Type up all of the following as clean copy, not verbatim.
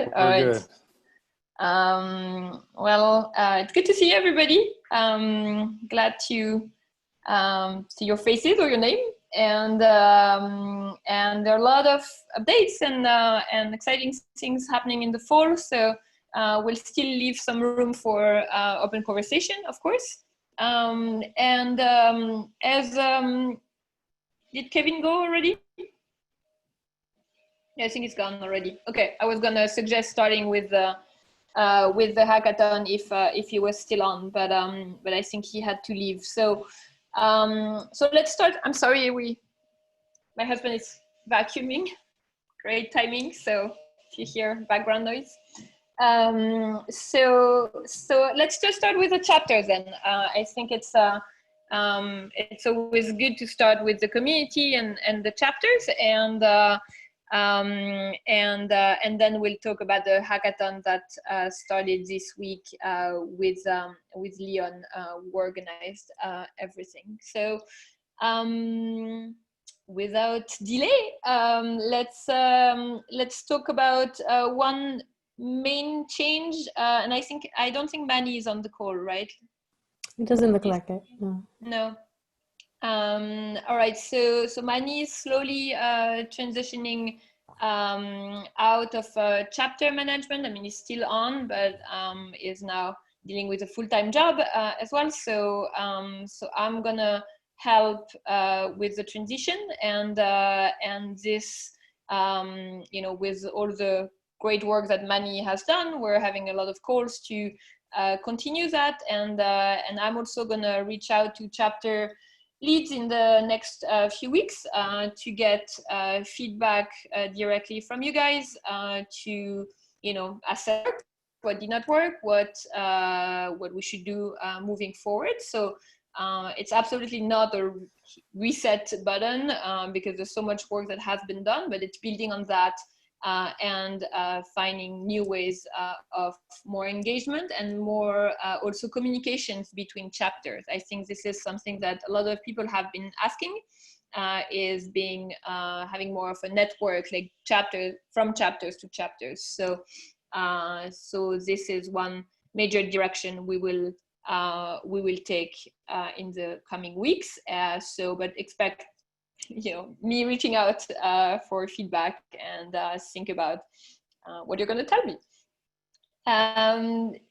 good. All right. Good. Well, it's good to see everybody. Glad to see your faces or your name, and there are a lot of updates and exciting things happening in the fall. So we'll still leave some room for open conversation, of course. Did Kevin go already? Yeah, I think it's gone already. Okay, I was gonna suggest starting with the hackathon if he was still on, but I think he had to leave. So let's start. I'm sorry, my husband is vacuuming. Great timing. So if you hear background noise. So let's just start with the chapters then. I think it's always good to start with the community and the chapters, and then we'll talk about the hackathon that started this week with Leon, who organized everything. So without delay, let's talk about one main change, and I don't think Manny is on the call, right? It doesn't look like it. No. No. All right. So Manny is slowly transitioning out of chapter management. I mean, he's still on, but is now dealing with a full-time job as well. So I'm gonna help with the transition, and this, with all the great work that Manny has done, we're having a lot of calls to continue that, and I'm also gonna reach out to chapter leads in the next few weeks to get feedback directly from you guys to assess what did not work, what we should do moving forward. So it's absolutely not a reset button because there's so much work that has been done, but it's building on that and finding new ways of more engagement and more also communications between chapters. I think this is something that a lot of people have been asking, is having more of a network, like from chapters to chapters. So this is one major direction we will take in the coming weeks. But expect me reaching out for feedback and think about what you're going to tell me.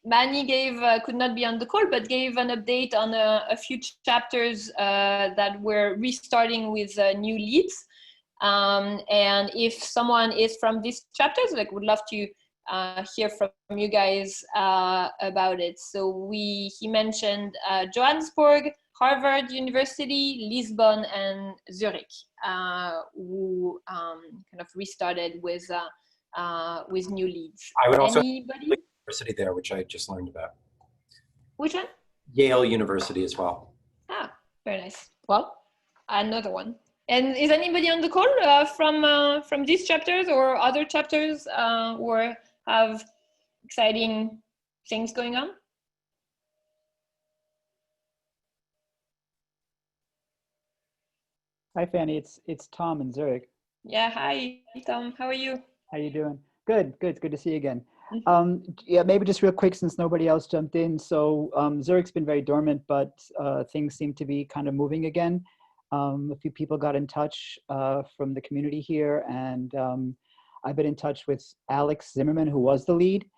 Manny could not be on the call, but gave an update on a few chapters that we're restarting with new leads. And if someone is from these chapters, would love to hear from you guys about it. So he mentioned Johannesburg, Harvard University, Lisbon, and Zurich, who kind of restarted with new leads. I would also Anybody? University there, which I just learned about. Which one? Yale University as well. Ah, very nice. Well, another one. And is anybody on the call from these chapters or other chapters or have exciting things going on? Hi, Fanny. It's Tom in Zurich. Yeah, hi, Tom. How are you? How you doing? Good. It's good to see you again. Yeah, maybe just real quick since nobody else jumped in. So Zurich's been very dormant, but things seem to be kind of moving again. A few people got in touch from the community here, and I've been in touch with Alex Zimmerman, who was the lead,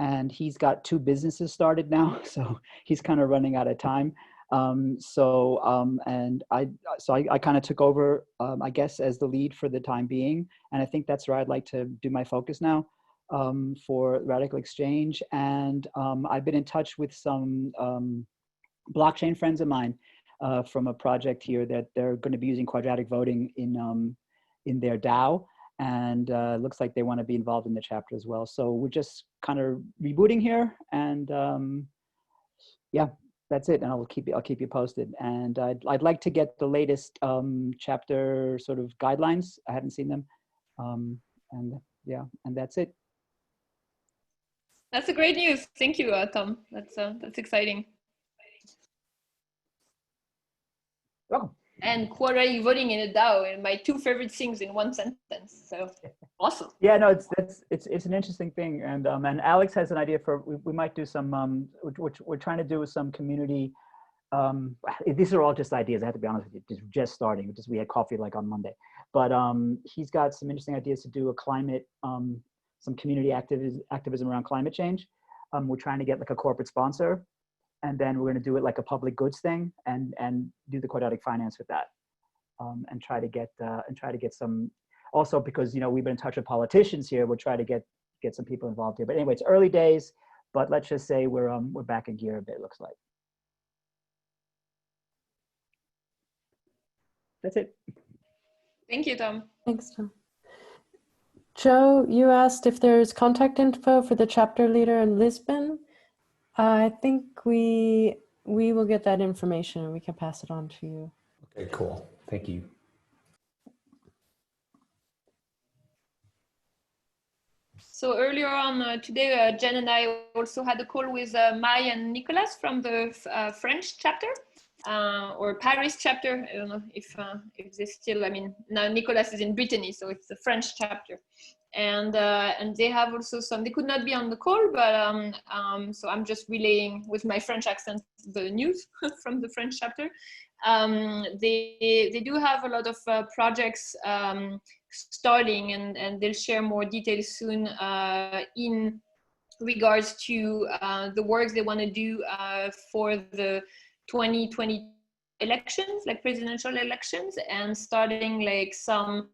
and he's got 2 businesses started now, so he's kind of running out of time. I kind of took over, I guess, as the lead for the time being, and I think that's where I'd like to do my focus now for RadicalxChange. And I've been in touch with some blockchain friends of mine from a project here that they're going to be using quadratic voting in their DAO, and it looks like they want to be involved in the chapter as well. So we're just kind of rebooting here, and yeah. That's it, and I'll keep you posted. And I'd like to get the latest chapter sort of guidelines. I hadn't seen them, and yeah, and that's it. That's a great news. Thank you, Tom. That's exciting. Oh. and quadratic voting in a DAO, and my two favorite things in one sentence. So awesome. Yeah, no, it's an interesting thing, and Alex has an idea for we might do some which we're trying to do with some community. These are all just ideas. I have to be honest with you, just starting. Just we had coffee like on Monday, but he's got some interesting ideas to do a climate, some community activism around climate change. We're trying to get like a corporate sponsor, and then we're going to do it like a public goods thing, and do the quadratic finance with that, and try to get some. Also, because we've been in touch with politicians here, we'll try to get some people involved here. But anyway, it's early days, but let's just say we're back in gear a bit. Looks like. That's it. Thank you, Tom. Thanks, Tom. Joe, you asked if there's contact info for the chapter leader in Lisbon. I think we will get that information and we can pass it on to you. Okay, cool. Thank you. So earlier on today, Jen and I also had a call with Mai and Nicolas from the French chapter or Paris chapter. I don't know if they still. I mean, now Nicolas is in Brittany, so it's the French chapter, and they have also some. They could not be on the call, but so I'm just relaying with my French accent the news from the French chapter. They do have a lot of projects starting, and they'll share more details soon in regards to the works they want to do for the 2020 elections, like presidential elections, and starting like some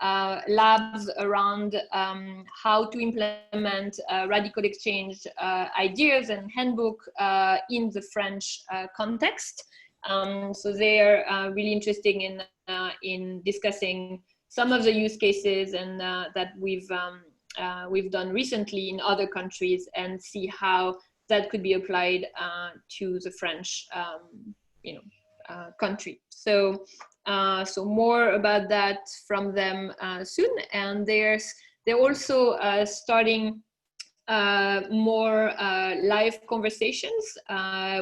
labs around how to implement RadicalxChange ideas and handbook in the French context. So they're really interested in discussing some of the use cases and that we've done recently in other countries, and see how that could be applied to the French, country. So, so more about that from them soon. And they're also starting more live conversations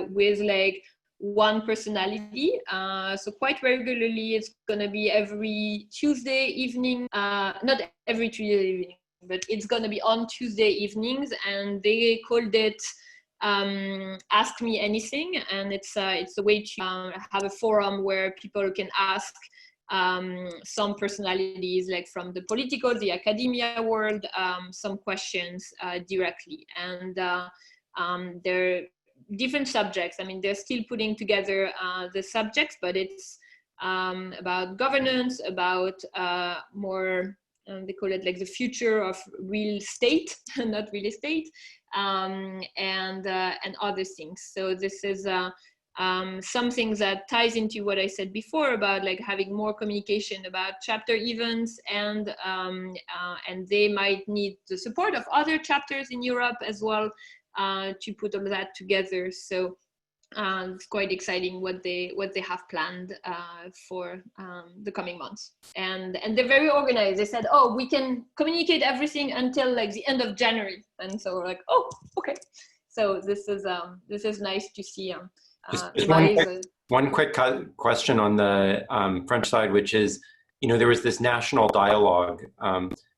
with like one personality. So quite regularly, it's gonna be every Tuesday evening, not every Tuesday evening, but it's gonna be on Tuesday evenings, and they called it Ask Me Anything, and it's a way to have a forum where people can ask some personalities, like from the political, the academia world, some questions directly. And they're different subjects. I mean, they're still putting together the subjects, but it's about governance, about more, they call it like the future of real estate, not real estate, and other things. So this is something that ties into what I said before about like having more communication about chapter events, and they might need the support of other chapters in Europe as well to put all that together. So it's quite exciting what they have planned for the coming months, and they're very organized. They said, oh, we can communicate everything until like the end of January, and so we're like, oh, okay. So this is nice to see. Just one quick question on the French side, which is, there was this national dialogue,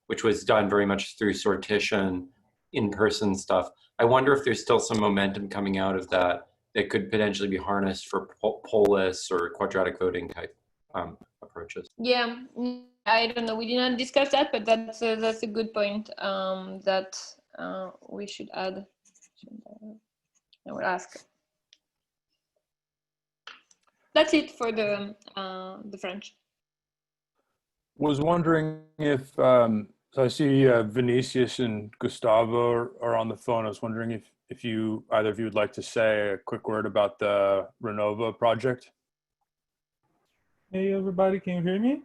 which was done very much through sortition, in-person stuff. I wonder if there's still some momentum coming out of that could potentially be harnessed for polis or quadratic voting type approaches. Yeah, I don't know. We did not discuss that, but that's a good point that we should add. I will ask. That's it for the French. Was wondering if so I see Vinicius and Gustavo are on the phone. I was wondering if either of you would like to say a quick word about the Renova project. Hey everybody, can you hear me?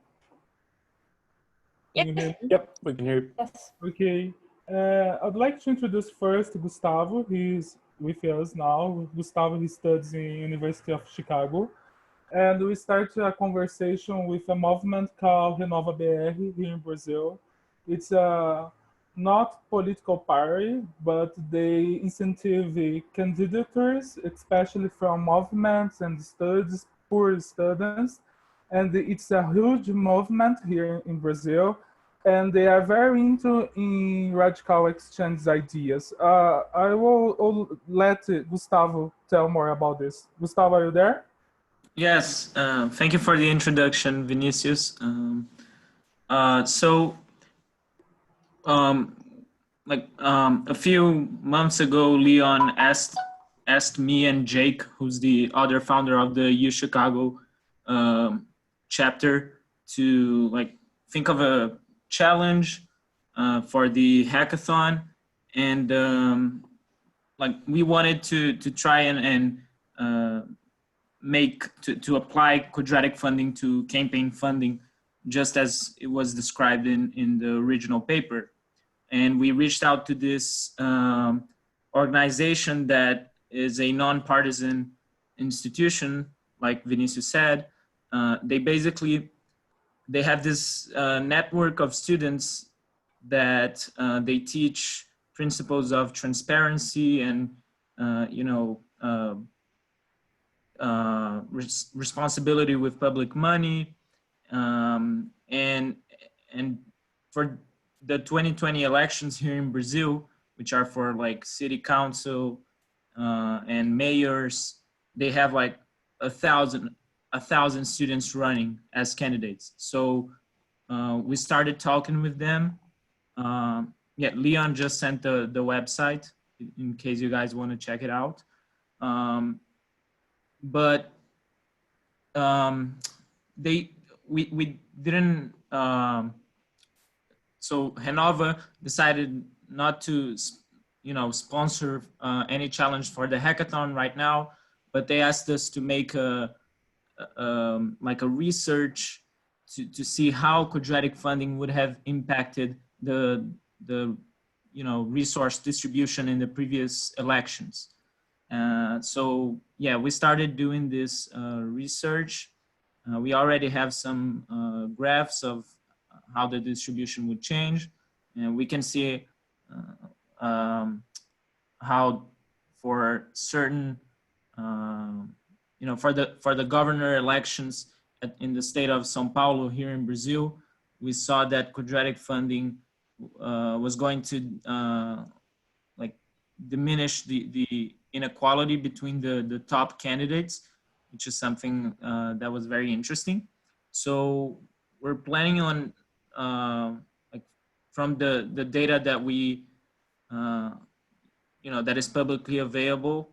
Yep. Can you hear me? Yep, we can hear you. Yes. Okay. I'd like to introduce first Gustavo. He's with us now. Gustavo, he studies in University of Chicago. And we started a conversation with a movement called Renova BR here in Brazil. It's a not political party, but they incentive candidatures, especially from movements and studies, poor students. and it's a huge movement here in Brazil, and they are very into in RadicalxChange ideas. I will let Gustavo tell more about this. Gustavo, are you there? Yes, thank you for the introduction, Vinicius. A few months ago, Leon asked me and Jake, who's the other founder of the U Chicago chapter, to think of a challenge for the hackathon, and we wanted to try and to apply quadratic funding to campaign funding, just as it was described in the original paper. And we reached out to this organization that is a nonpartisan institution, like Vinicius said. They have this network of students that they teach principles of transparency and responsibility with public money, and for the 2020 elections here in Brazil, which are for city council and mayors, they have 1,000 students running as candidates. So we started talking with them. Leon just sent the website in case you guys want to check it out. But we didn't. So Renova decided not to, sponsor any challenge for the hackathon right now, but they asked us to make a research to see how quadratic funding would have impacted the resource distribution in the previous elections. So we started doing this research. We already have some graphs of how the distribution would change, and we can see how for certain for the governor elections in the state of São Paulo here in Brazil, we saw that quadratic funding was going to diminish the inequality between the top candidates, which is something that was very interesting. So we're planning on from the data that we that is publicly available,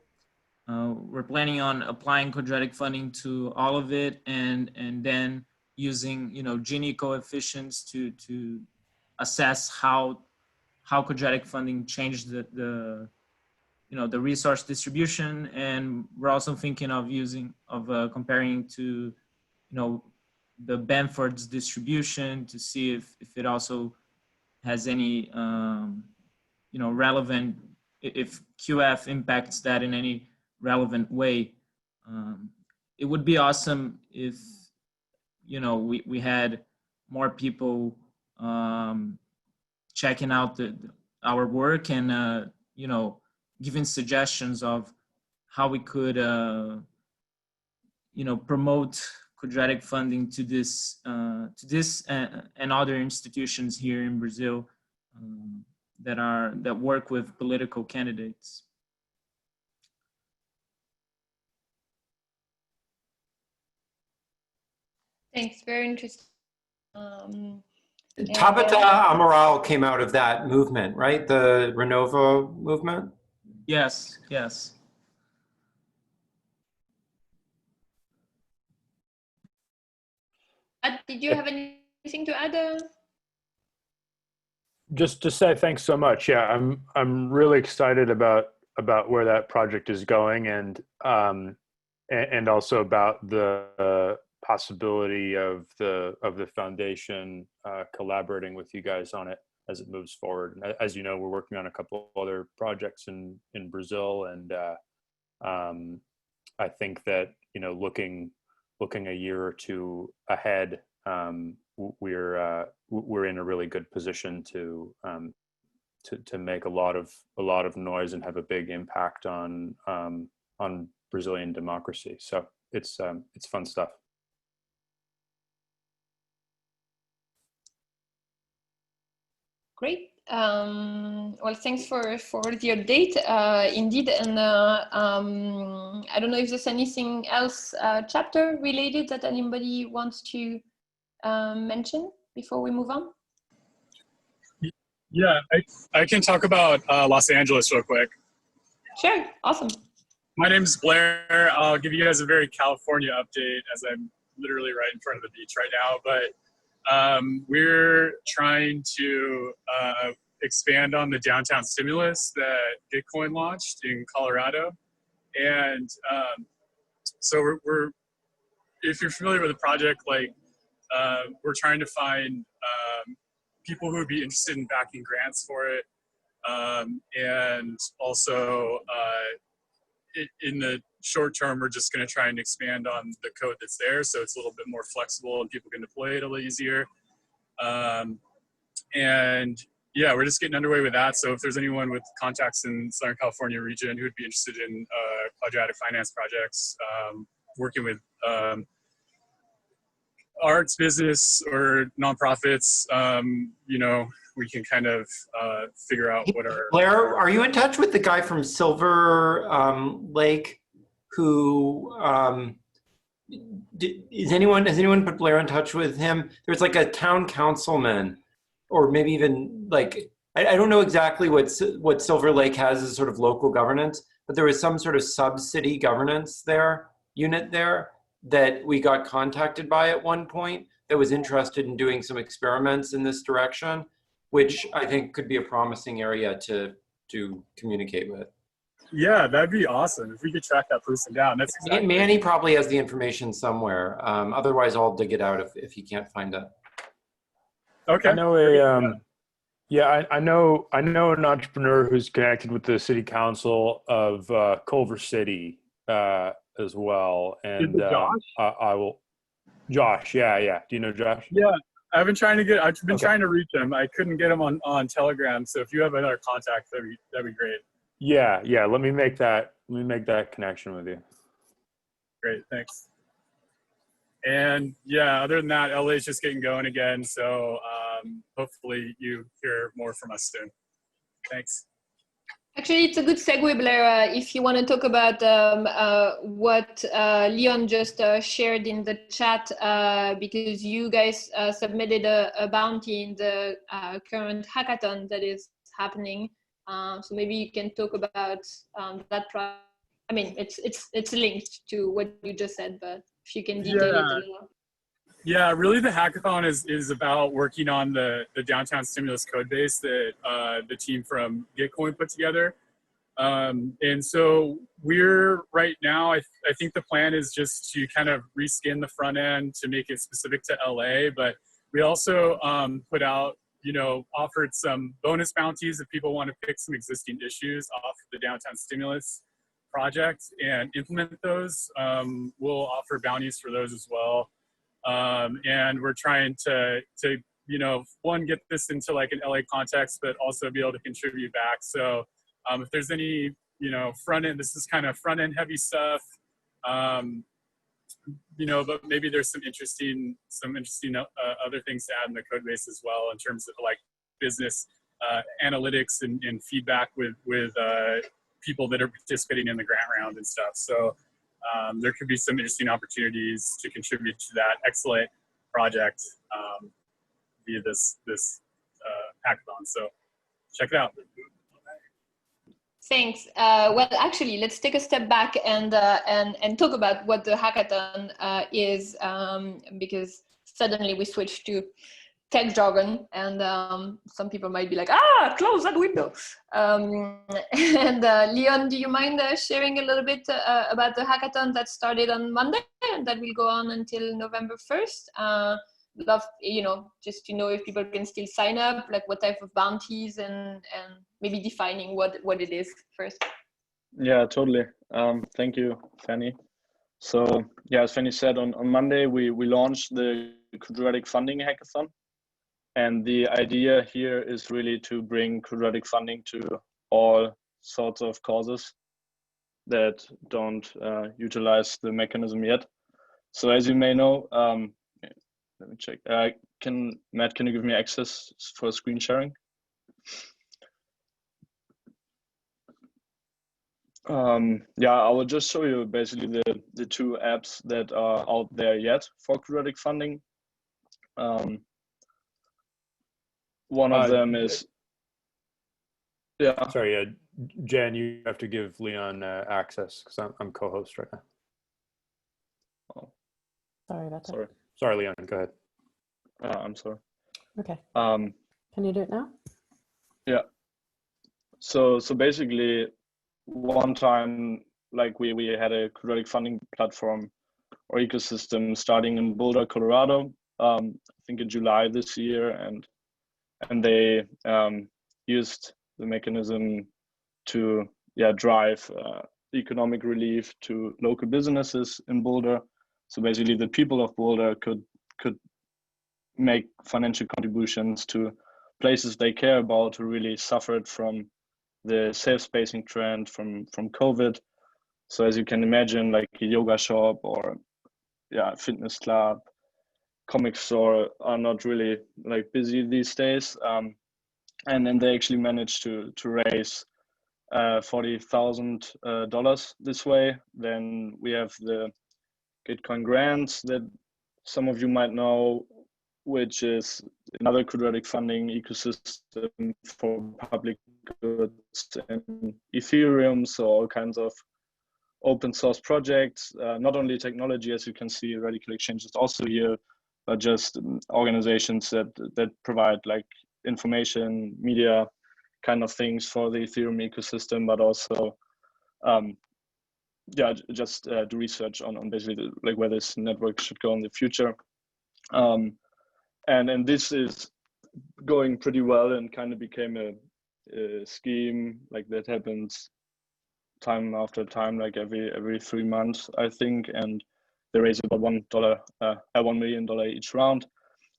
we're planning on applying quadratic funding to all of it, and then using Gini coefficients to assess how quadratic funding changed the resource distribution. And we're also thinking of comparing to the Benford's distribution to see if it also has any relevant, if QF impacts that in any relevant way. It would be awesome if we had more people checking out our work and giving suggestions of how we could promote quadratic funding to this and other institutions here in Brazil that work with political candidates. Thanks, very interesting. Tabata Amaral came out of that movement, right? The Renova movement? Yes, yes. Did you have anything to add? Just to say thanks so much. Yeah, I'm really excited about where that project is going, and also about the possibility of the foundation collaborating with you guys on it as it moves forward. As you know, we're working on a couple other projects in Brazil, and I think that looking a year or two ahead, we're in a really good position to make a lot of noise and have a big impact on Brazilian democracy. So it's fun stuff. Great. Well, thanks for the update, indeed. And I don't know if there's anything else chapter related that anybody wants to mention before we move on. Yeah, I can talk about Los Angeles real quick. Sure, awesome. My name is Blair. I'll give you guys a very California update as I'm literally right in front of the beach right now. But we're trying to expand on the downtown stimulus that Gitcoin launched in Colorado. And so we're, if you're familiar with the project, like we're trying to find people who would be interested in backing grants for it. And also in the short term, we're just going to try and expand on the code that's there, so it's a little bit more flexible and people can deploy it a little easier. And yeah, we're just getting underway with that. So if there's anyone with contacts in Southern California region who would be interested in quadratic finance projects, working with arts, business, or nonprofits, you know, we can kind of figure out what our... Blair, are you in touch with the guy from Silver Lake who, has anyone put Blair in touch with him? There's like a town councilman, or maybe even like, I don't know exactly what Silver Lake has as sort of local governance, but there was some sort of sub-city governance unit there that we got contacted by at one point that was interested in doing some experiments in this direction, which I think could be a promising area to communicate with. Yeah, that'd be awesome if we could track that person down. That's exactly Manny probably has the information somewhere. Otherwise, I'll dig it out if he can't find it. Okay. I know I know an entrepreneur who's connected with the city council of Culver City as well, and I will. Josh, yeah. Do you know Josh? Yeah, I've been trying to reach him. I couldn't get him on Telegram. So if you have another contact, that'd be great. Yeah. Let me make that connection with you. Great, thanks. And yeah, other than that, LA is just getting going again. So hopefully you hear more from us soon. Thanks. Actually, it's a good segue, Blair, if you want to talk about what Leon just shared in the chat, because you guys submitted a bounty in the current hackathon that is happening. So maybe you can talk about that. I mean, it's linked to what you just said, but if you can detail it a little. Yeah, really the hackathon is about working on the downtown stimulus code base that the team from Gitcoin put together. And so we're right now, I think the plan is just to kind of reskin the front end to make it specific to LA, but we also put out, offered some bonus bounties if people want to pick some existing issues off the downtown stimulus project and implement those. We'll offer bounties for those as well. And we're trying to one, get this into like an LA context, but also be able to contribute back. So if there's any, front end, this is kind of front end heavy stuff, but maybe there's some interesting other things to add in the code base as well in terms of like business analytics and feedback with people that are participating in the grant round and stuff. So there could be some interesting opportunities to contribute to that excellent project via this hackathon. So check it out. Thanks. Well, actually, let's take a step back and talk about what the hackathon is, because suddenly we switched to tech jargon, and some people might be like, close that window. And Leon, do you mind sharing a little bit about the hackathon that started on Monday and that will go on until November 1st? Love, just to know if people can still sign up, like what type of bounties, and maybe defining what it is first. Yeah, totally. Thank you, Fanny. So yeah, as Fanny said, on Monday, we launched the Quadratic Funding Hackathon. And the idea here is really to bring quadratic funding to all sorts of causes that don't utilize the mechanism yet. So as you may know, let me check. Matt, can you give me access for screen sharing? Yeah, I will just show you basically the two apps that are out there yet for quadratic funding. One of them is, yeah. Sorry, Jen, you have to give Leon access because I'm co-host right now. Oh. Sorry about that. Sorry, Leon, go ahead. I'm sorry. Okay. Can you do it now? Yeah. So basically, one time, like we had a quadratic funding platform or ecosystem starting in Boulder, Colorado. I think in July this year, and they used the mechanism to drive economic relief to local businesses in Boulder. So basically, the people of Boulder could make financial contributions to places they care about who really suffered from the safe spacing trend from COVID. So as you can imagine, like a yoga shop or fitness club, comic store are not really like busy these days. And then they actually managed to raise $40,000 this way. Then we have the Gitcoin grants that some of you might know, which is another quadratic funding ecosystem for public goods and Ethereum. So all kinds of open source projects, not only technology, as you can see, RadicalxChange is also here, but just organizations that provide like information, media kind of things for the Ethereum ecosystem, but also just do research on basically like where this network should go in the future. And this is going pretty well and kind of became a scheme like that happens time after time, like every 3 months, I think, and they raise about $1 million each round.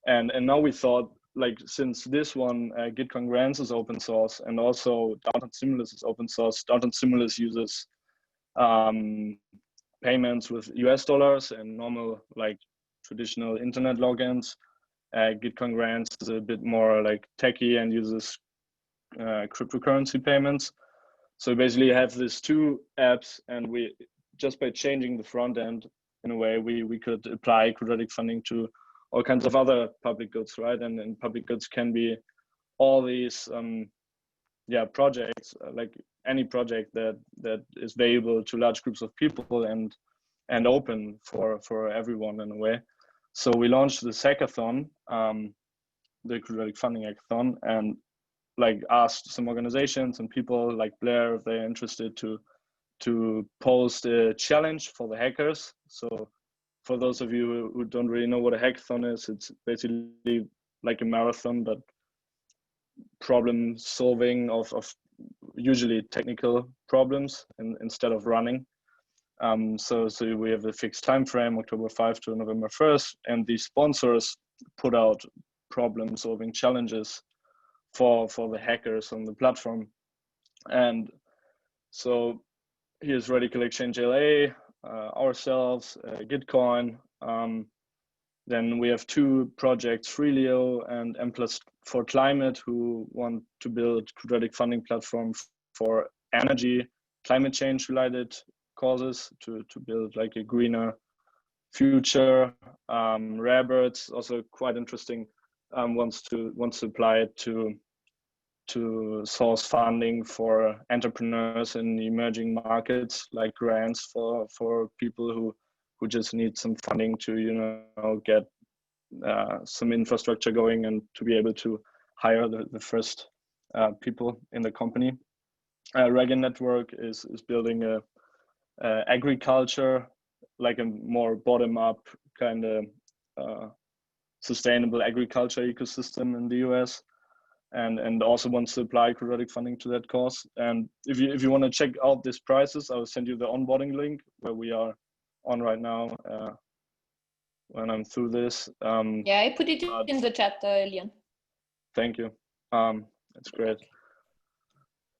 And now we thought, like, since this one, Gitcoin grants is open source, and also Downtown Stimulus is open source. Downtown Stimulus uses payments with US dollars and normal, like, traditional internet logins. Gitcoin grants is a bit more like techie and uses cryptocurrency payments. So basically you have these two apps, and we just by changing the front end in a way, we could apply quadratic funding to all kinds of other public goods, right? And public goods can be all these projects, like any project that is valuable to large groups of people and open for everyone in a way. So we launched this hackathon, the quadratic funding hackathon, and like asked some organizations and people like Blair if they're interested to post a challenge for the hackers. So for those of you who don't really know what a hackathon is, it's basically like a marathon, but problem solving of usually technical problems instead of running. So we have a fixed time frame, October 5 to November 1st, and the sponsors put out problem solving challenges for the hackers on the platform. And so here's RadicalxChange LA, ourselves, Gitcoin. Then we have two projects, Freelio and M+4 Climate, who want to build quadratic funding platform for energy, climate change related causes to build like a greener future. Rarebirds, also quite interesting, wants to apply it to source funding for entrepreneurs in emerging markets, like grants for people who just need some funding to get some infrastructure going and to be able to hire the first people in the company. Reagan Network is building a agriculture, like a more bottom-up kind of sustainable agriculture ecosystem in the US, and also wants to apply quadratic funding to that cause. And if you want to check out these prices, I will send you the onboarding link where we are on right now when I'm through this. I put it in the chat, Leon. Thank you. That's great.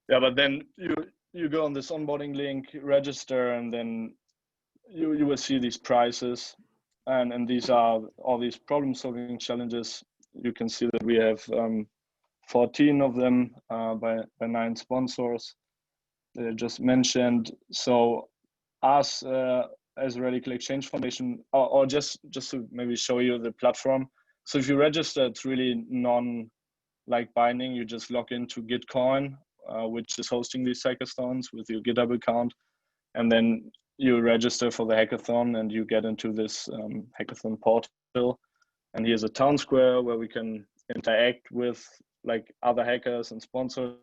Yeah, but then you go on this onboarding link, register, and then you will see these prices, and these are all these problem solving challenges. You can see that we have 14 of them by 9 sponsors that I just mentioned. So us as RadicalxChange Foundation, or just to maybe show you the platform. So if you register, it's really like binding. You just log into Gitcoin, which is hosting these hackathons, with your GitHub account, and then you register for the hackathon and you get into this hackathon portal. And here's a town square where we can interact with like other hackers and sponsors,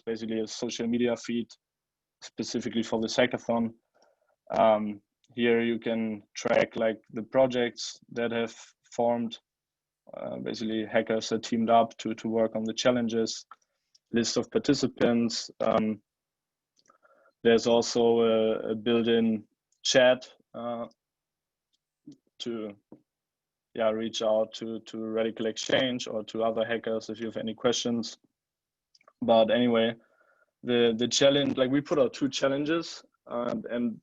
basically a social media feed specifically for this hackathon. Here you can track like the projects that have formed. Basically hackers that teamed up to work on the challenges, list of participants. There's also a built-in chat to reach out to RadicalxChange or to other hackers if you have any questions. But anyway, the challenge, like we put out 2 challenges, and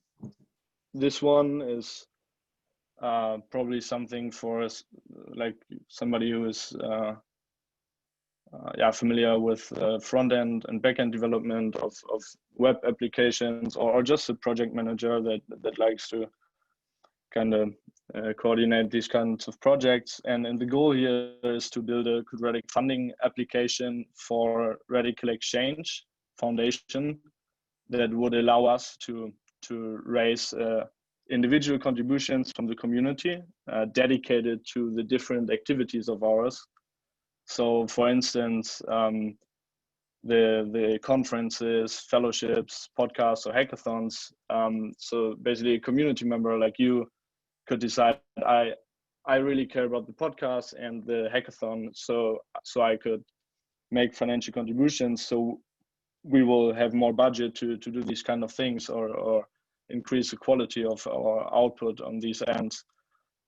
this one is probably something for us, like somebody who is familiar with front end and back end development of web applications, or just a project manager that likes to kind of coordinate these kinds of projects. And the goal here is to build a quadratic funding application for RadicalxChange Foundation that would allow us to raise individual contributions from the community dedicated to the different activities of ours. So for instance, the conferences, fellowships, podcasts, or hackathons. So basically a community member like you could decide, I really care about the podcast and the hackathon, so I could make financial contributions. So we will have more budget to do these kind of things, or increase the quality of our output on these ends.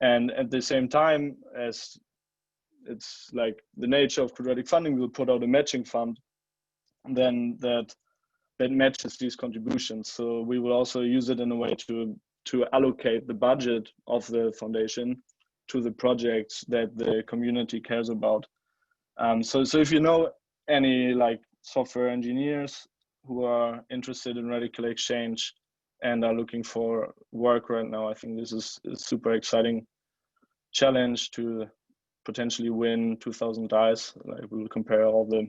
And at the same time, as it's like the nature of quadratic funding, we'll put out a matching fund then that matches these contributions. So we will also use it in a way to allocate the budget of the foundation to the projects that the community cares about. So if you know any like software engineers who are interested in RadicalxChange and are looking for work right now, I think this is a super exciting challenge to potentially win 2,000 dice. Like we will compare all the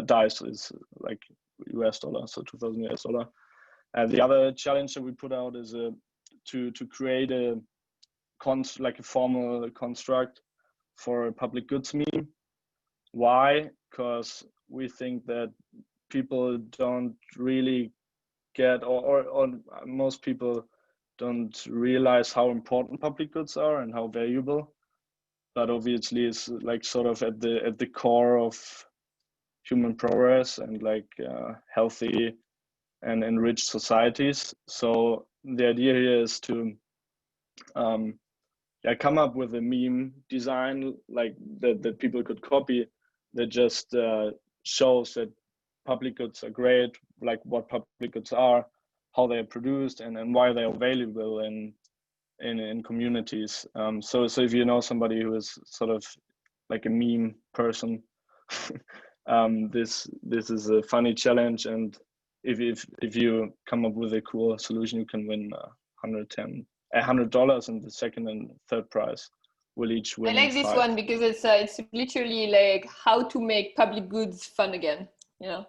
dice is like US dollar, so 2,000 US dollar. And the other challenge that we put out is to create a formal construct for a public goods meme. Why? Because we think that people don't really get, or most people don't realize how important public goods are and how valuable. But obviously, it's like sort of at the core of human progress and like healthy and enriched societies. So the idea here is to come up with a meme design like that people could copy, that just shows that public goods are great, like what public goods are, how they are produced, and why they are valuable in communities. So if you know somebody who is sort of like a meme person, this is a funny challenge, and if you come up with a cool solution, you can win $100, and the second and third prize will each win. I like this one because it's literally like how to make public goods fun again. Yeah,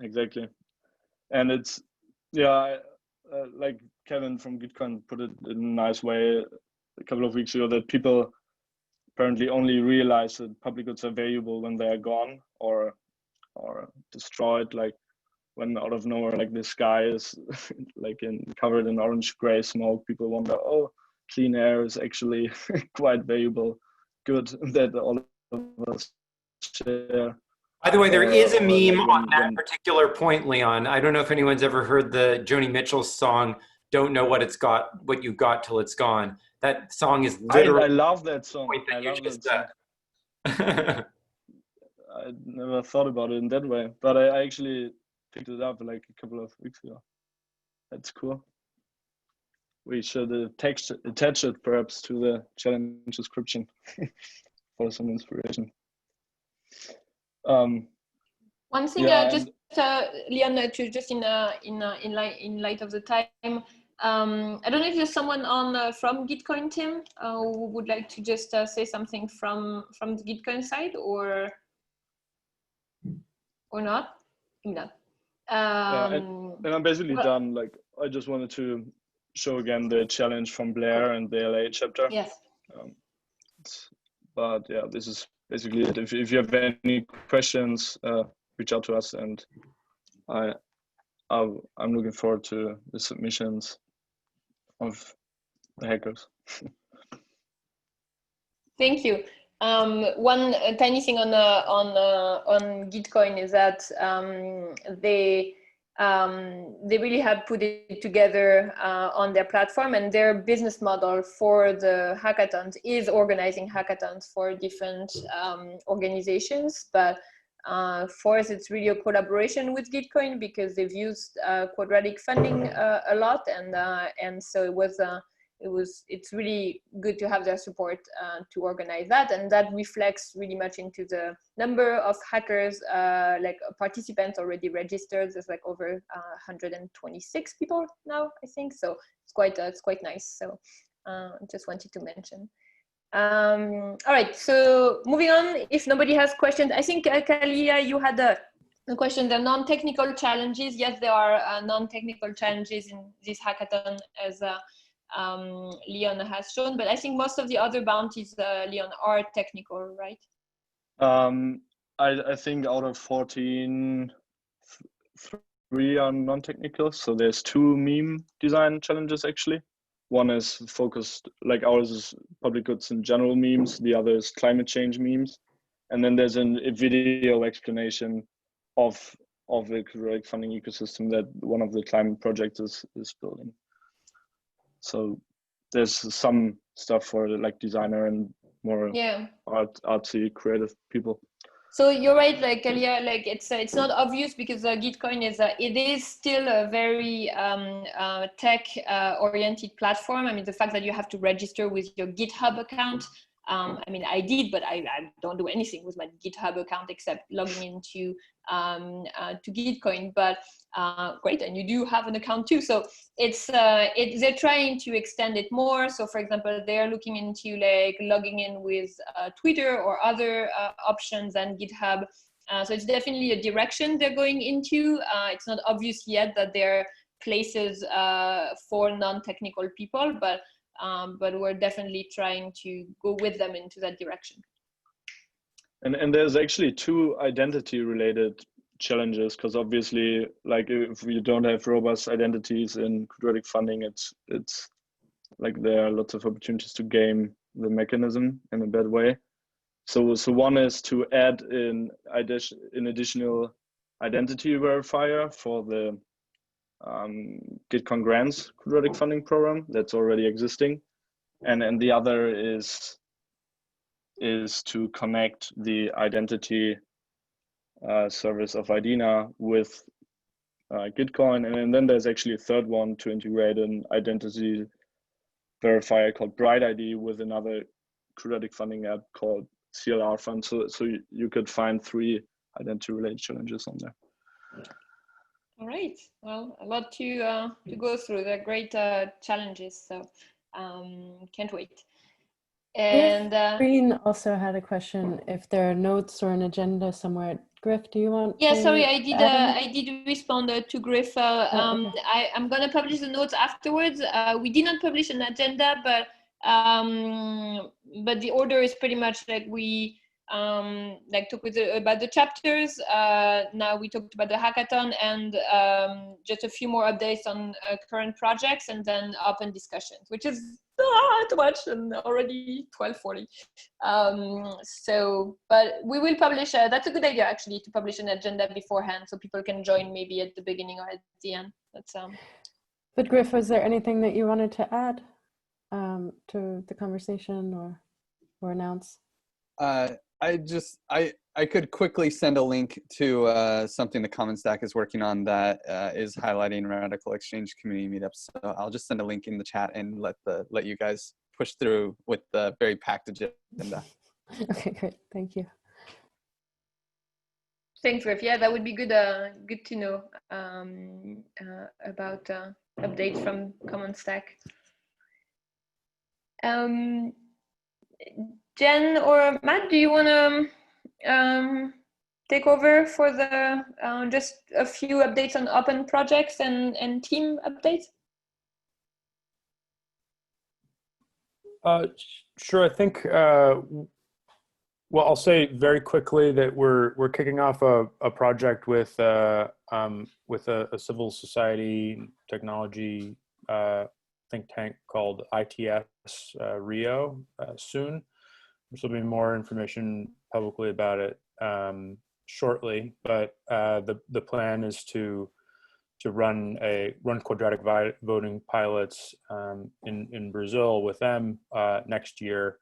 exactly. And it's like Kevin from Gitcoin put it in a nice way a couple of weeks ago, that people apparently only realize that public goods are valuable when they are gone or destroyed, like when out of nowhere, like the sky is like covered in orange gray smoke. People wonder, oh, clean air is actually quite valuable good that all of us share. By the way, there is a meme on that particular point, Leon. I don't know if anyone's ever heard the Joni Mitchell's song, "Don't Know What You've Got Till It's Gone." That song is literally— I love that song. I love that song. I never thought about it in that way, but I actually picked it up like a couple of weeks ago. That's cool. We should attach it perhaps to the challenge description for some inspiration. One thing, Yeah, just Leon, just in light of the time, I don't know if there's someone on from Gitcoin team who would like to just say something from the Gitcoin side, or not? No. And I'm basically done. Like, I just wanted to show again the challenge from Blair and the LA chapter. Yes. But yeah, this is basically it. If you have any questions, reach out to us, and I'm looking forward to the submissions of the hackers. Thank you. One tiny thing on Gitcoin is that they really have put it together on their platform, and their business model for the hackathons is organizing hackathons for different organizations. But for us, it's really a collaboration with Gitcoin because they've used Quadratic funding a lot, and so it's really good to have their support to organize that, and that reflects really much into the number of hackers, like participants already registered. There's like over 126 people now, I think. So it's quite nice. So just wanted to mention. All right, so moving on. If nobody has questions, I think Kalia, you had a question. The non-technical challenges. Yes, there are non-technical challenges in this hackathon, as Leon has shown, but I think most of the other bounties, Leon, are technical, right? I think out of 14, 3 are non-technical. So there's 2 meme design challenges actually. One is focused, like ours is public goods and general memes. The other is climate change memes. And then there's a video explanation of the Quadratic funding ecosystem that one of the climate projects is building. So there's some stuff for like designer and more artsy creative people. So you're right, like Kalia, like it's not obvious because Gitcoin it is still a very tech oriented platform. I mean, the fact that you have to register with your GitHub account. I mean, I did, but I don't do anything with my GitHub account except logging into to Gitcoin. But great, and you do have an account too. So they're trying to extend it more. So for example, they're looking into like logging in with Twitter or other options than GitHub. So it's definitely a direction they're going into. It's not obvious yet that there are places for non-technical people, but we're definitely trying to go with them into that direction. And there's actually 2 identity related challenges, because obviously, like if we don't have robust identities in Quadratic funding, it's like there are lots of opportunities to game the mechanism in a bad way. So one is to add in additional identity verifier for the Gitcoin grants Quadratic funding program that's already existing, and the other is to connect the identity service of IDENA with Gitcoin, and then there's actually a third one to integrate an identity verifier called BrightID with another Quadratic funding app called CLR Fund. So you could find 3 identity related challenges on there. All right. Well, a lot to go through. They're great challenges. So can't wait. And Green also had a question. If there are notes or an agenda somewhere, Griff, do you want? Yeah, to sorry, I did respond to Griff. Okay. I'm gonna publish the notes afterwards. We did not publish an agenda, but the order is pretty much like we like talked about the chapters. Now we talked about the hackathon and just a few more updates on current projects, and then open discussions, which is too much and already 12:40. So, but we will publish. That's a good idea actually, to publish an agenda beforehand so people can join maybe at the beginning or at the end. That's But Griff, was there anything that you wanted to add to the conversation or announce? I could quickly send a link to something the Common Stack is working on that is highlighting RadicalxChange community meetups. So I'll just send a link in the chat and let you guys push through with the very packed agenda. Okay, great. Thank you. Thanks, Griff. Yeah, that would be good. Good to know about updates from Common Stack. Jen or Matt, do you want to take over for the just a few updates on open projects and team updates? Sure. I think. Well, I'll say very quickly that we're kicking off a project with a civil society technology think tank called ITS Rio soon. There's will be more information publicly about it shortly, but the plan is to run quadratic voting pilots in Brazil with them next year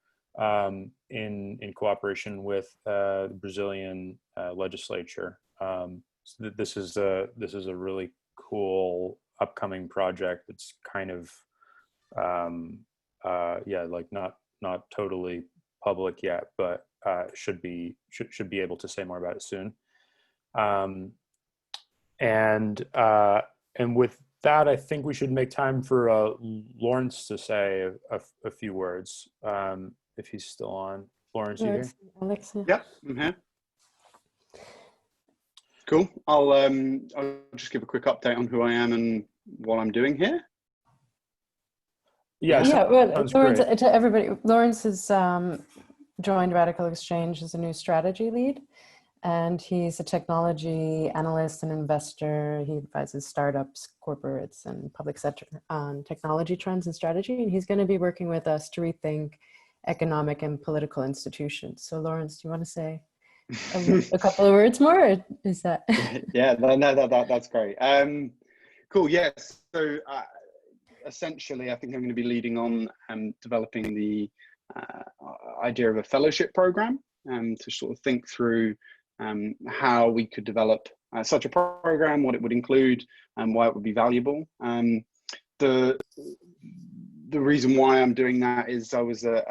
in cooperation with the Brazilian legislature. So this is a really cool upcoming project. It's kind of yeah, like not totally public yet, but should be able to say more about it soon. And with that, I think we should make time for Lawrence to say a few words, if he's still on. Lawrence, you here? Alex? Yep, I'm here. Cool. I'll just give a quick update on who I am and what I'm doing here. Yeah, Yeah. Well, Lawrence, great. to everybody, Lawrence has joined RadicalxChange as a new strategy lead. And he's a technology analyst and investor. He advises startups, corporates, and public sector on technology trends and strategy. And he's going to be working with us to rethink economic and political institutions. So Lawrence, do you want to say a couple of words more? Or is that? Yeah, that's great. Cool, yes. So essentially, I think I'm going to be leading on developing the idea of a fellowship program to sort of think through how we could develop such a program, what it would include, and why it would be valuable. The reason why I'm doing that is I was a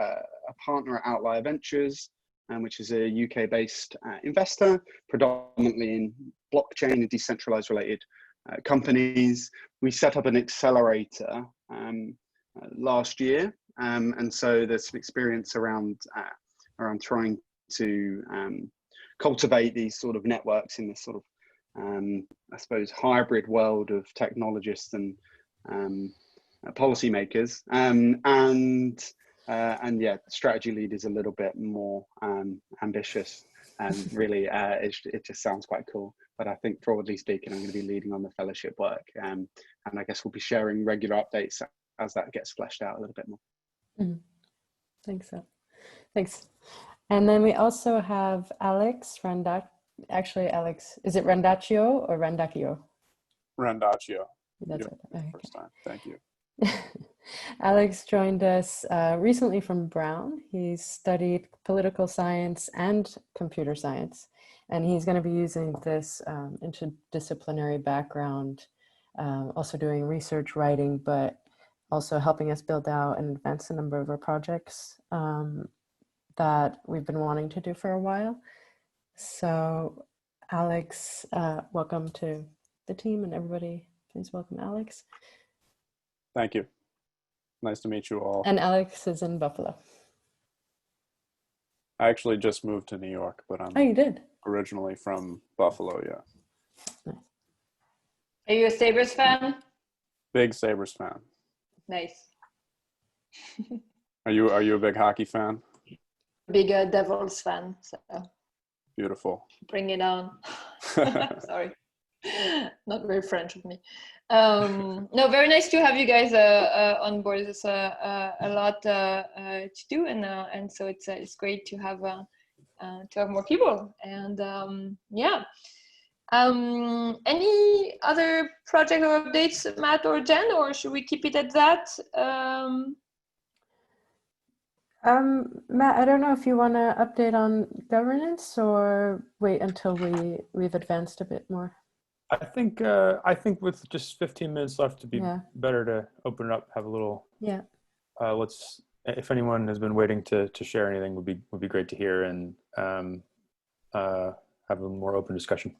partner at Outlier Ventures, which is a UK-based investor, predominantly in blockchain and decentralized related companies. We set up an accelerator last year, and so there's some experience around trying to cultivate these sort of networks in this sort of, I suppose, hybrid world of technologists and policymakers. And yeah, strategy lead is a little bit more ambitious, and really, it just sounds quite cool. But I think, broadly speaking, I'm going to be leading on the fellowship work, and I guess we'll be sharing regular updates as that gets fleshed out a little bit more. Mm-hmm. Thanks. Thanks. And then we also have Alex Actually, Alex, is it Randaccio or Randacchio? Randaccio. That's it. Okay. First time. Thank you. Alex joined us recently from Brown. He studied political science and computer science, and he's going to be using this interdisciplinary background, also doing research writing, but also helping us build out and advance a number of our projects that we've been wanting to do for a while. So Alex, welcome to the team, and everybody, please welcome Alex. Thank you. Nice to meet you all. And Alex is in Buffalo. I actually just moved to New York, but I'm you did? Originally from Buffalo, yeah. Nice. Are you a Sabres fan? Big Sabres fan. Nice. Are you a big hockey fan? Big Devils fan. So. Beautiful. Bring it on. Sorry, not very French of me. No, very nice to have you guys on board. There's a lot to do, and so it's great to have more people. And yeah. Any other project or updates, Matt or Jen, or should we keep it at that? Matt, I don't know if you want to update on governance or wait until we've advanced a bit more. I think with just 15 minutes left, to be better to open it up, have a little. Yeah. Let's. If anyone has been waiting to share anything, would be great to hear, and have have a more open discussion.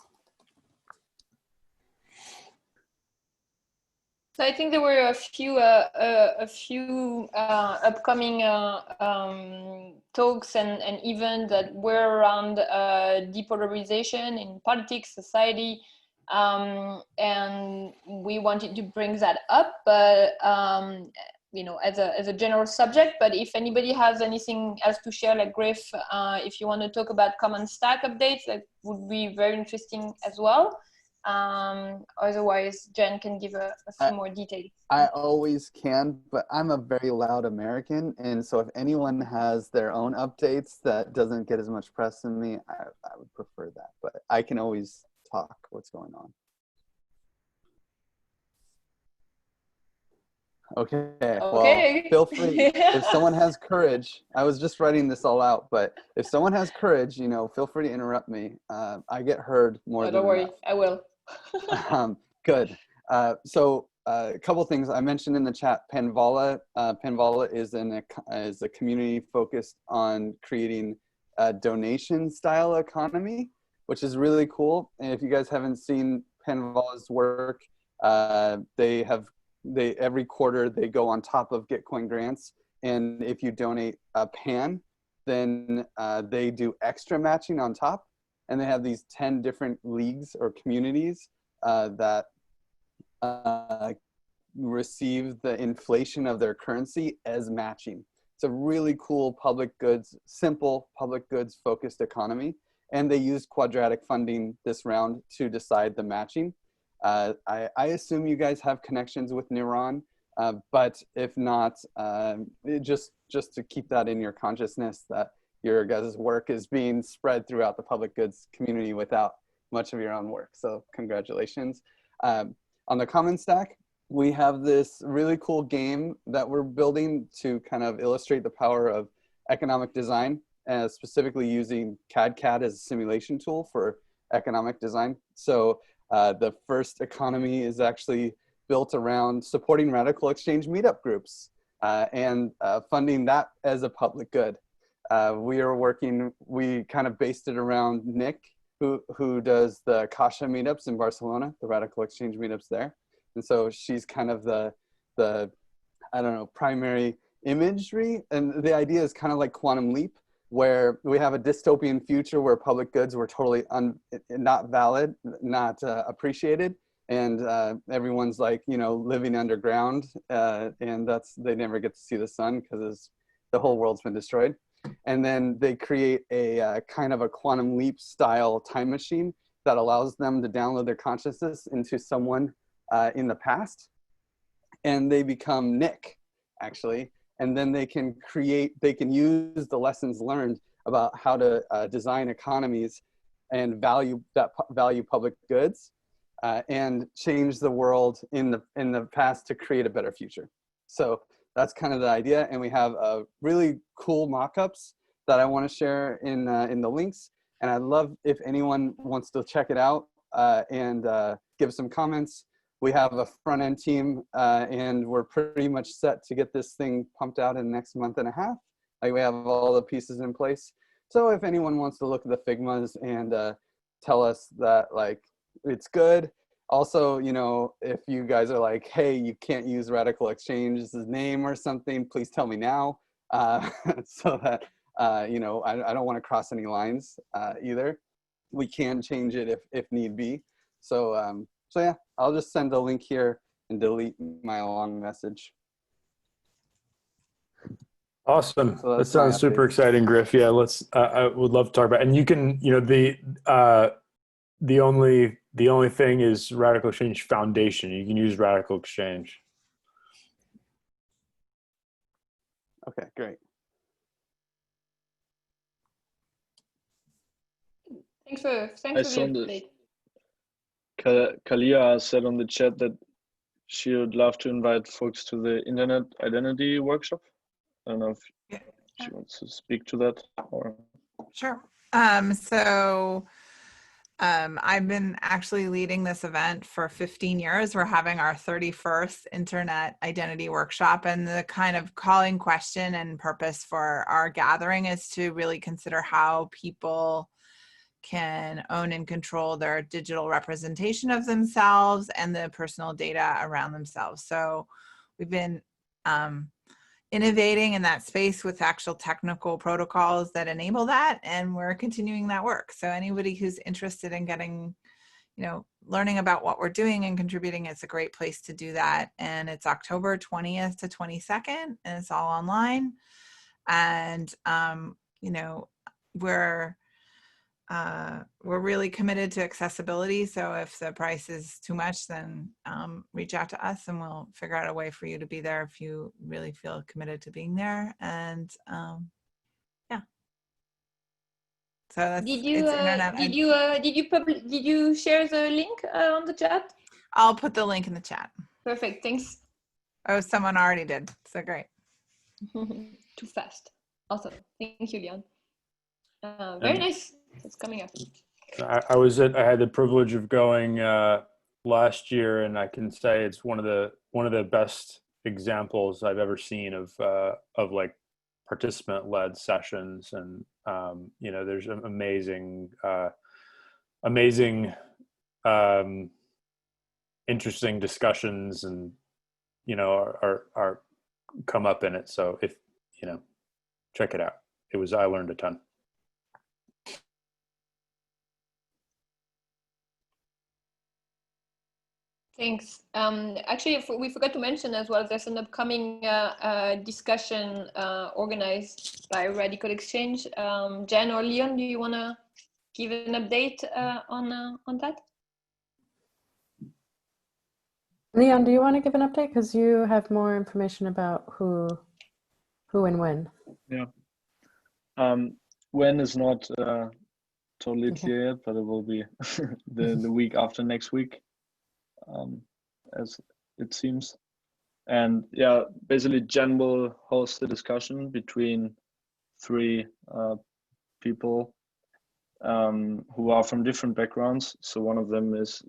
So I think there were a few upcoming talks and events that were around depolarization in politics, society, and we wanted to bring that up, but you know, as a general subject. But if anybody has anything else to share, like Griff, if you want to talk about Common Stack updates, that would be very interesting as well. Otherwise, Jen can give a few more details. I always can, but I'm a very loud American, and so if anyone has their own updates that doesn't get as much press than me, I would prefer that. But I can always talk what's going on. Okay. Well, feel free. If someone has courage, I was just writing this all out, but if someone has courage, you know, feel free to interrupt me. I get heard more than don't worry, enough. I will. Good. So a couple things I mentioned in the chat. Panvala. Panvala is a community focused on creating a donation-style economy, which is really cool. And if you guys haven't seen Panvala's work, every quarter they go on top of Gitcoin grants, and if you donate a pan, then they do extra matching on top, and they have these 10 different leagues or communities that receive the inflation of their currency as matching. It's a really cool public goods, simple public goods focused economy, and they use quadratic funding this round to decide the matching. I assume you guys have connections with Neuron, but if not, just to keep that in your consciousness that your guys' work is being spread throughout the public goods community without much of your own work. So congratulations. On the Common Stack, we have this really cool game that we're building to kind of illustrate the power of economic design, specifically using CAD as a simulation tool for economic design. So the first economy is actually built around supporting RadicalxChange meetup groups and funding that as a public good. We kind of based it around Nick, who does the Kasha meetups in Barcelona, the RadicalxChange meetups there. And so she's kind of the I don't know, primary imagery. And the idea is kind of like Quantum Leap, where we have a dystopian future where public goods were totally not valid, not appreciated, and everyone's like, you know, living underground, and they never get to see the sun because the whole world's been destroyed. And then they create a kind of a Quantum Leap style time machine that allows them to download their consciousness into someone in the past, and they become Nick, actually. And then they can use the lessons learned about how to design economies and value public goods and change the world in the past to create a better future. So that's kind of the idea. And we have really cool mock-ups that I want to share in the links. And I'd love if anyone wants to check it out and give some comments. We have a front-end team, and we're pretty much set to get this thing pumped out in the next month and a half. Like, we have all the pieces in place. So if anyone wants to look at the Figmas and tell us that, like, it's good. Also, you know, if you guys are like, hey, you can't use RadicalxChange's name or something, please tell me now, so that, you know, I don't want to cross any lines either. We can change it if need be. So yeah, I'll just send a link here and delete my long message. Awesome. So that sounds super exciting, Griff. Yeah, I would love to talk about it. And you can, you know, the only thing is RadicalxChange Foundation. You can use RadicalxChange. Okay, great. Thanks for the update. Kalia said on the chat that she would love to invite folks to the Internet Identity Workshop. I don't know if she wants to speak to that or. Sure. I've been actually leading this event for 15 years. We're having our 31st Internet Identity Workshop, and the kind of calling question and purpose for our gathering is to really consider how people can own and control their digital representation of themselves and the personal data around themselves. So we've been innovating in that space with actual technical protocols that enable that, and we're continuing that work. So anybody who's interested in getting, learning about what we're doing and contributing, it's a great place to do that. And it's October 20th to 22nd, and it's all online. And we're really committed to accessibility. So if the price is too much, then reach out to us and we'll figure out a way for you to be there if you really feel committed to being there. And yeah. So that's Did you share the link on the chat? I'll put the link in the chat. Perfect. Thanks. Oh, someone already did. So great. Too fast. Awesome. Thank you, Leon. Very nice. It's coming up. I had the privilege of going last year, and I can say it's one of the best examples I've ever seen of like participant-led sessions, and there's amazing interesting discussions, and are come up in it. So if check it out. I learned a ton. Thanks. Actually, we forgot to mention as well, there's an upcoming discussion organized by RadicalxChange. Jen or Leon, do you want to give an update on that? Leon, do you want to give an update? Because you have more information about who and when. Yeah. When is not totally clear yet, but it will be the week after next week. As it seems. And yeah, basically Jen will host the discussion between three people who are from different backgrounds. So one of them is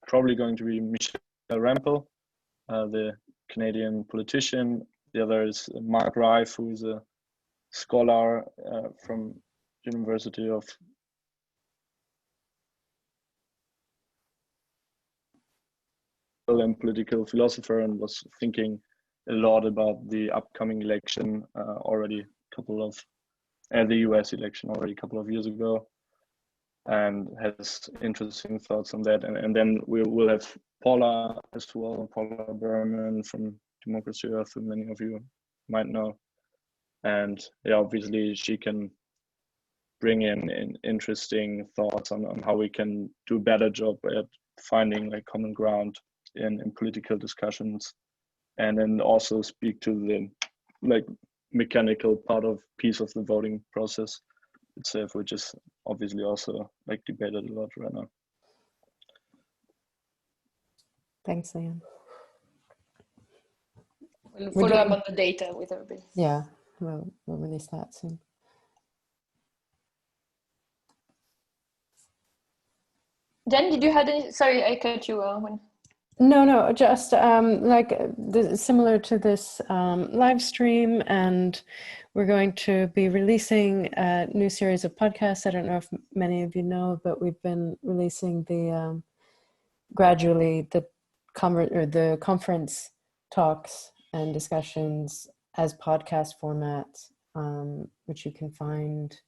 probably going to be Michelle Rampel, the Canadian politician. The other is Mark Rife, who is a scholar from University of and political philosopher, and was thinking a lot about the upcoming election the US election already a couple of years ago, and has interesting thoughts on that. And then we'll have Paula as well, Paula Berman from Democracy Earth, who many of you might know. And yeah, obviously she can bring in interesting thoughts on how we can do a better job at finding like common ground in political discussions, and then also speak to the like mechanical piece of the voting process itself, which is obviously also like debated a lot right now. Thanks, Leon. We'll follow up on the data with everybody. Yeah, we'll release that soon. Jen, did you have any? Sorry, I cut you when. No, just similar to this live stream, and we're going to be releasing a new series of podcasts. I don't know if many of you know, but we've been releasing gradually the conference talks and discussions as podcast formats, which you can find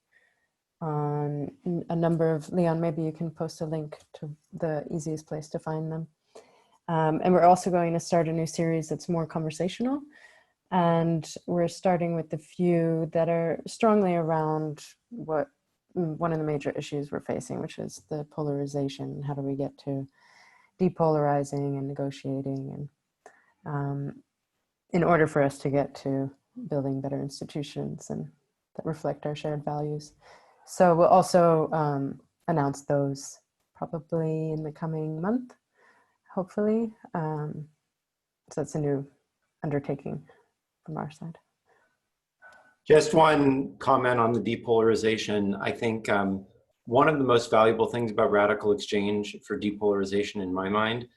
on a number of, Leon, maybe you can post a link to the easiest place to find them. And we're also going to start a new series that's more conversational. And we're starting with the few that are strongly around one of the major issues we're facing, which is the polarization. How do we get to depolarizing and negotiating, and in order for us to get to building better institutions and that reflect our shared values. So we'll also announce those probably in the coming month, hopefully. So that's a new undertaking from our side. Just one comment on the depolarization. I think one of the most valuable things about RadicalxChange for depolarization in my mind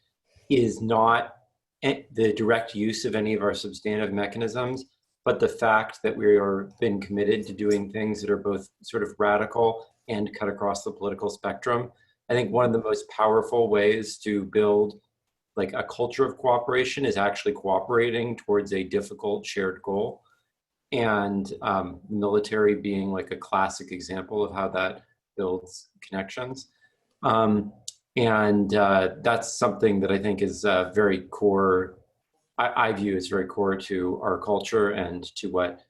is not the direct use of any of our substantive mechanisms, but the fact that we are been committed to doing things that are both sort of radical and cut across the political spectrum. I think one of the most powerful ways to build like a culture of cooperation is actually cooperating towards a difficult shared goal. And military being like a classic example of how that builds connections. That's something that I think is very core, I view as very core to our culture and to what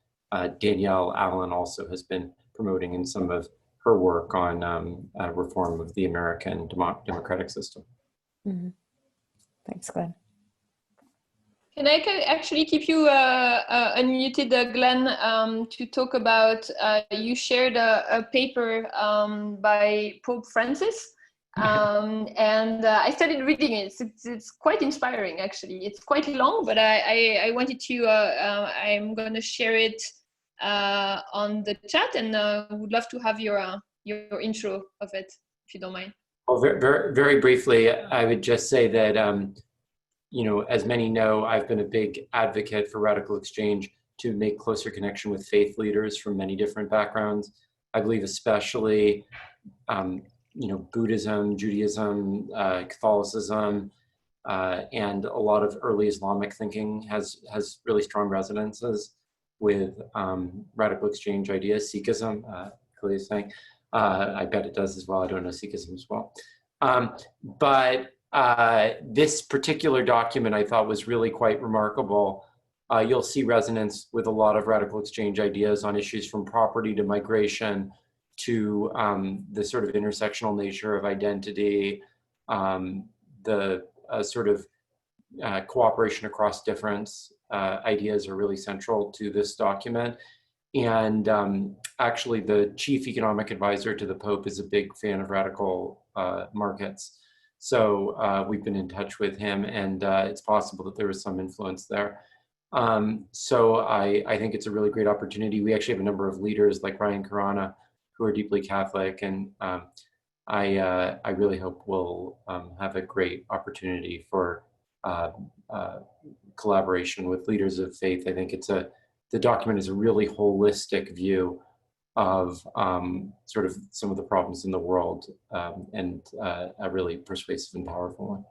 Danielle Allen also has been promoting in some of her work on reform of the American democratic system. Mm-hmm. Thanks, Glenn. Can I actually keep you unmuted, Glenn, to talk about, you shared a paper by Pope Francis, and I started reading it. It's quite inspiring, actually. It's quite long, but I wanted to, I'm going to share it on the chat, and would love to have your intro of it, if you don't mind. Well, very briefly, I would just say that you know, as many know, I've been a big advocate for RadicalxChange to make closer connection with faith leaders from many different backgrounds. I believe especially, you know, Buddhism, Judaism, Catholicism, and a lot of early Islamic thinking has really strong resonances with RadicalxChange ideas. Sikhism, Khalid is saying, I bet it does as well. I don't know Sikhism as well. This particular document I thought was really quite remarkable. You'll see resonance with a lot of RadicalxChange ideas on issues from property to migration to the sort of intersectional nature of identity, the sort of cooperation across difference ideas are really central to this document. And actually the chief economic advisor to the Pope is a big fan of radical markets. So we've been in touch with him, and it's possible that there was some influence there. So I think it's a really great opportunity. We actually have a number of leaders like Ryan Karana who are deeply Catholic, and I really hope we'll have a great opportunity for collaboration with leaders of faith. I think the document is a really holistic view of sort of some of the problems in the world, and a really persuasive and powerful one.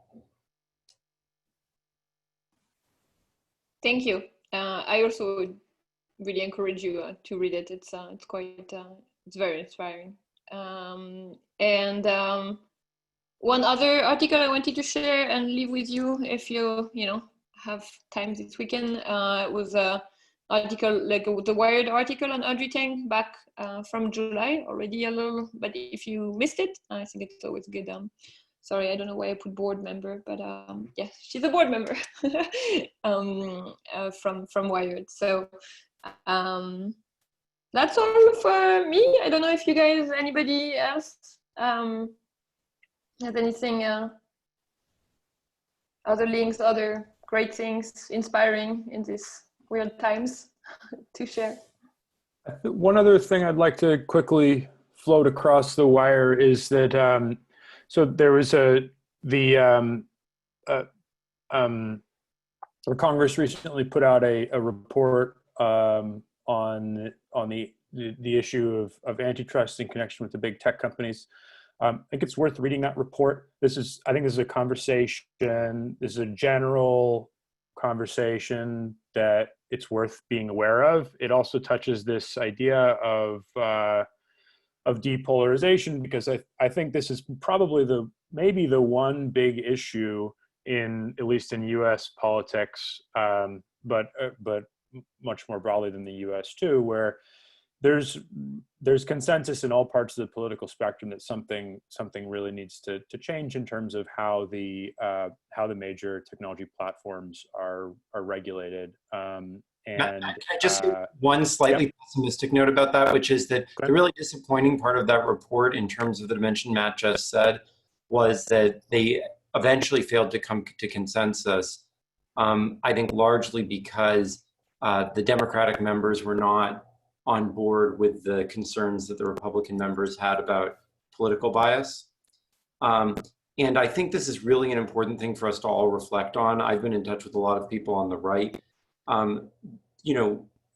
Thank you. I also would really encourage you to read it. It's quite, it's very inspiring. One other article I wanted to share and leave with you, if you have time this weekend, was a article, like the Wired article on Audrey Tang back from July, already a little, but if you missed it, I think it's always good. Sorry, I don't know why I put board member, but yeah, she's a board member from Wired. So that's all for me. I don't know if you guys, anybody else has anything, other links, other great things, inspiring in these weird times to share. One other thing I'd like to quickly float across the wire is that so there was the Congress recently put out a report on the issue of antitrust in connection with the big tech companies. I think it's worth reading that report. I think this is a conversation. This is a general conversation that it's worth being aware of. It also touches this idea of depolarization, because I think this is probably maybe the one big issue at least in U.S. politics, but much more broadly than the U.S. too, where there's consensus in all parts of the political spectrum that something really needs to change in terms of how the major technology platforms are regulated. And can I just say one slightly pessimistic note about that, which is that the really disappointing part of that report, in terms of the dimension Matt just said, was that they eventually failed to come to consensus. I think largely because the Democratic members were not on board with the concerns that the Republican members had about political bias. And I think this is really an important thing for us to all reflect on. I've been in touch with a lot of people on the right.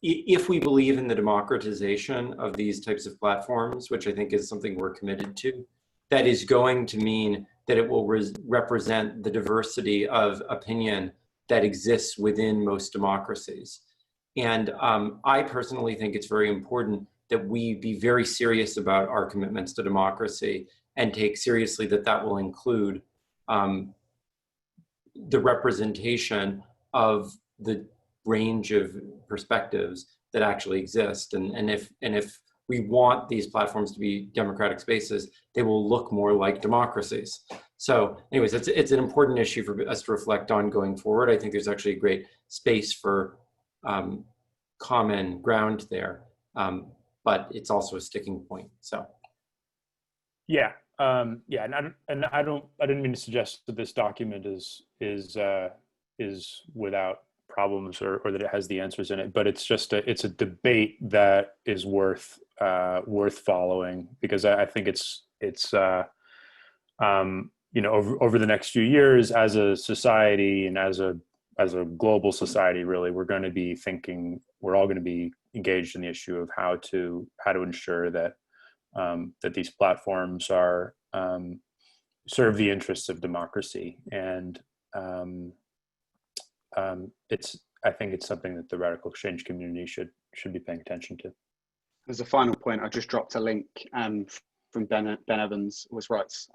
if we believe in the democratization of these types of platforms, which I think is something we're committed to, that is going to mean that it will represent the diversity of opinion that exists within most democracies. And I personally think it's very important that we be very serious about our commitments to democracy and take seriously that that will include the representation of the range of perspectives that actually exist. And if we want these platforms to be democratic spaces, they will look more like democracies. So anyways, it's an important issue for us to reflect on going forward. I think there's actually a great space for common ground there, but it's also a sticking point, so. Yeah, yeah, and I didn't mean to suggest that this document is without problems or that it has the answers in it, but it's just it's a debate that is worth following, because I think it's you know, over the next few years as a society and as a global society, really, we're going to be thinking, we're all going to be engaged in the issue of how to ensure that that these platforms are serve the interests of democracy. And I think it's something that the RadicalxChange community should be paying attention to. As a final point, I just dropped a link from Ben Evans, always writes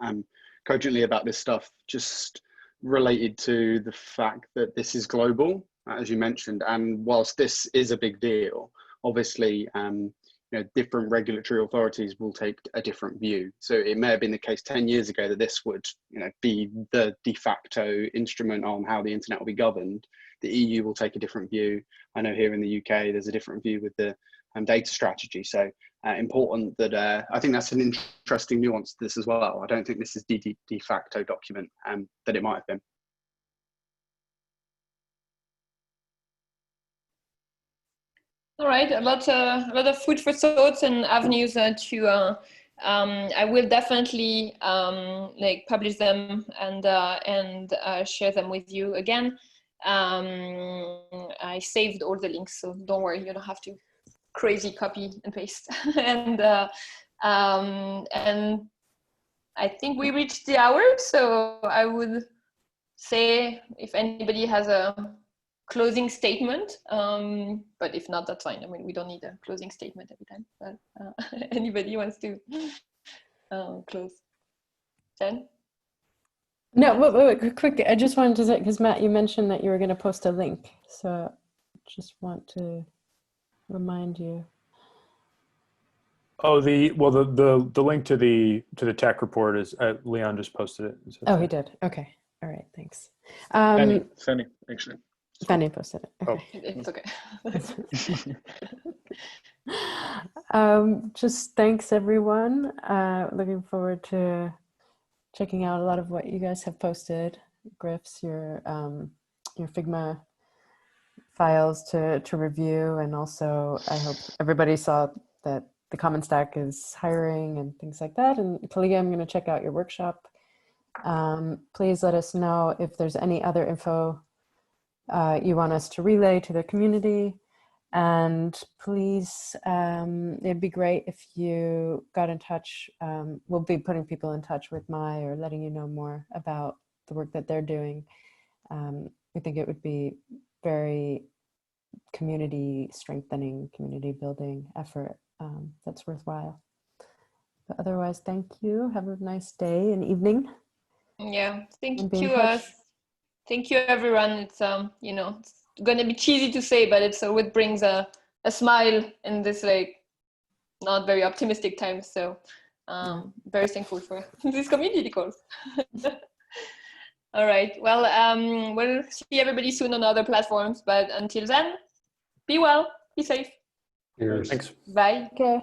cogently about this stuff, just related to the fact that this is global, as you mentioned. And whilst this is a big deal, obviously, you know, different regulatory authorities will take a different view. So it may have been the case 10 years ago that this would, you know, be the de facto instrument on how the internet will be governed. The EU will take a different view. I know here in the UK, there's a different view with the data strategy. So important that I think that's an interesting nuance to this as well. I don't think this is the de facto document that it might have been. All right, a lot of food for thoughts and avenues to. I will definitely like publish them and share them with you again. I saved all the links, so don't worry, you don't have to crazy copy and paste. and I think we reached the hour, so I would say if anybody has a closing statement, but if not, that's fine. I mean, we don't need a closing statement every time, but anybody wants to close? Jen? No, wait, quick. I just wanted to say, because Matt, you mentioned that you were going to post a link, so just want to remind you. Oh, the link to the tech report is Leon just posted it. Oh, he did. Okay. All right. Thanks. Fanny, actually. Fanny posted it. Okay. Oh. It's okay. Just thanks, everyone. Looking forward to checking out a lot of what you guys have posted. Griffs, your Figma files to review, and also I hope everybody saw that the Common Stack is hiring and things like that. And Kalia, I'm going to check out your workshop. Please let us know if there's any other info you want us to relay to the community. And please, it'd be great if you got in touch. We'll be putting people in touch with Mai or letting you know more about the work that they're doing. We think it would be very community strengthening, community building effort that's worthwhile. But otherwise, thank you. Have a nice day and evening. Yeah, thank you. Thank you, everyone. It's you know, it's gonna be cheesy to say, but it's what brings a smile in this like not very optimistic times. So very thankful for these community calls. All right. Well, we'll see everybody soon on other platforms, but until then, be well, be safe. Cheers. Thanks. Bye. Okay.